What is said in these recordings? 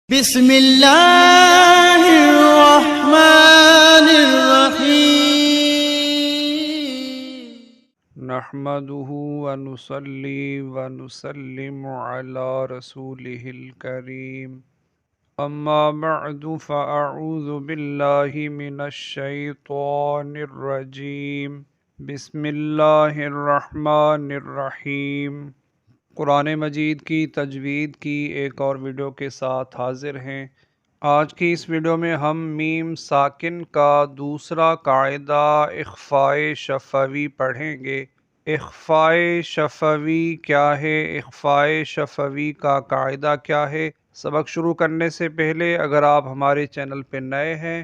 بسم اللہ الرحمن الرحیم نحمده ونصلي ونسلم على رسوله الكريم اما بعد فاعوذ بالله من الشيطان الرجيم بسم اللہ الرحمن الرحیم۔ قرآن مجید کی تجوید کی ایک اور ویڈیو کے ساتھ حاضر ہیں۔ آج کی اس ویڈیو میں ہم میم ساکن کا دوسرا قاعدہ اخفائے شفوی پڑھیں گے۔ اخفائے شفوی کیا ہے؟ اخفائے شفوی کا قاعدہ کیا ہے؟ سبق شروع کرنے سے پہلے اگر آپ ہمارے چینل پہ نئے ہیں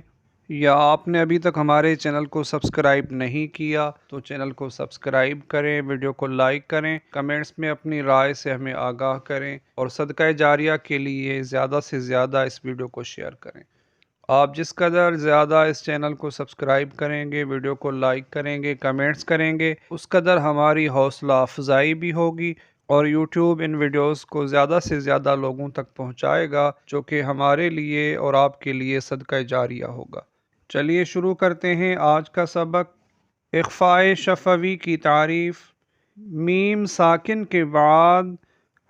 یا آپ نے ابھی تک ہمارے چینل کو سبسکرائب نہیں کیا تو چینل کو سبسکرائب کریں، ویڈیو کو لائک کریں، کمنٹس میں اپنی رائے سے ہمیں آگاہ کریں اور صدقہ جاریہ کے لیے زیادہ سے زیادہ اس ویڈیو کو شیئر کریں۔ آپ جس قدر زیادہ اس چینل کو سبسکرائب کریں گے، ویڈیو کو لائک کریں گے، کمنٹس کریں گے، اس قدر ہماری حوصلہ افزائی بھی ہوگی اور یوٹیوب ان ویڈیوز کو زیادہ سے زیادہ لوگوں تک پہنچائے گا، جو کہ ہمارے لیے اور آپ کے لیے صدقہ جاریہ ہوگا۔ چلیے شروع کرتے ہیں آج کا سبق۔ اخفائے شفوی کی تعریف۔ میم ساکن کے بعد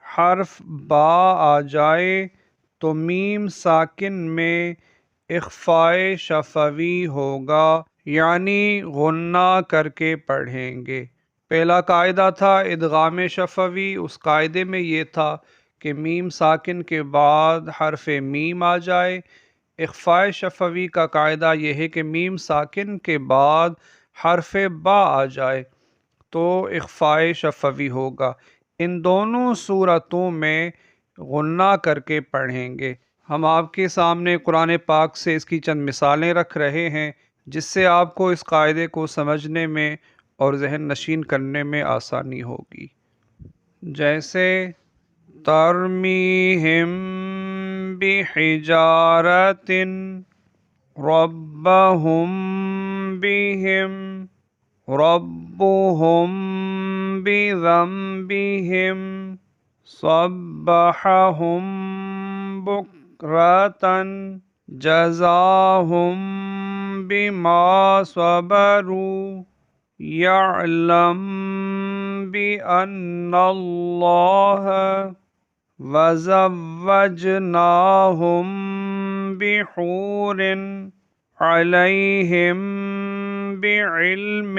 حرف با آ جائے تو میم ساکن میں اخفائے شفوی ہوگا، یعنی غنہ کر کے پڑھیں گے۔ پہلا قاعدہ تھا ادغام شفوی، اس قاعدے میں یہ تھا کہ میم ساکن کے بعد حرف میم آ جائے۔ اخفائے شفوی کا قاعدہ یہ ہے کہ میم ساکن کے بعد حرف با آ جائے تو اخفائے شفوی ہوگا۔ ان دونوں صورتوں میں غنہ کر کے پڑھیں گے۔ ہم آپ کے سامنے قرآن پاک سے اس کی چند مثالیں رکھ رہے ہیں جس سے آپ کو اس قاعدے کو سمجھنے میں اور ذہن نشین کرنے میں آسانی ہوگی۔ جیسے ترمیہم بحجارۃ ربہم بہم ربہم بذنبہم صبحہم بکرۃ جزاہم بما صبروا یعلم بأن اللہ وزوجناہم بحور علیہم بعلم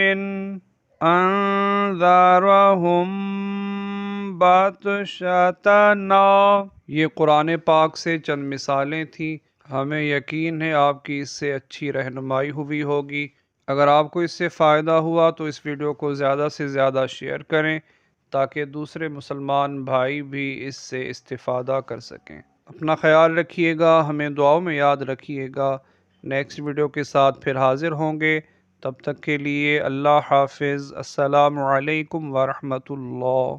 انذرہم بطشتنا۔ یہ قرآن پاک سے چند مثالیں تھیں۔ ہمیں یقین ہے آپ کی اس سے اچھی رہنمائی ہوئی ہوگی۔ اگر آپ کو اس سے فائدہ ہوا تو اس ویڈیو کو زیادہ سے زیادہ شیئر کریں تاکہ دوسرے مسلمان بھائی بھی اس سے استفادہ کر سکیں۔ اپنا خیال رکھیے گا، ہمیں دعاؤں میں یاد رکھیے گا۔ نیکسٹ ویڈیو کے ساتھ پھر حاضر ہوں گے، تب تک کے لیے اللہ حافظ۔ السلام علیکم ورحمۃ اللہ۔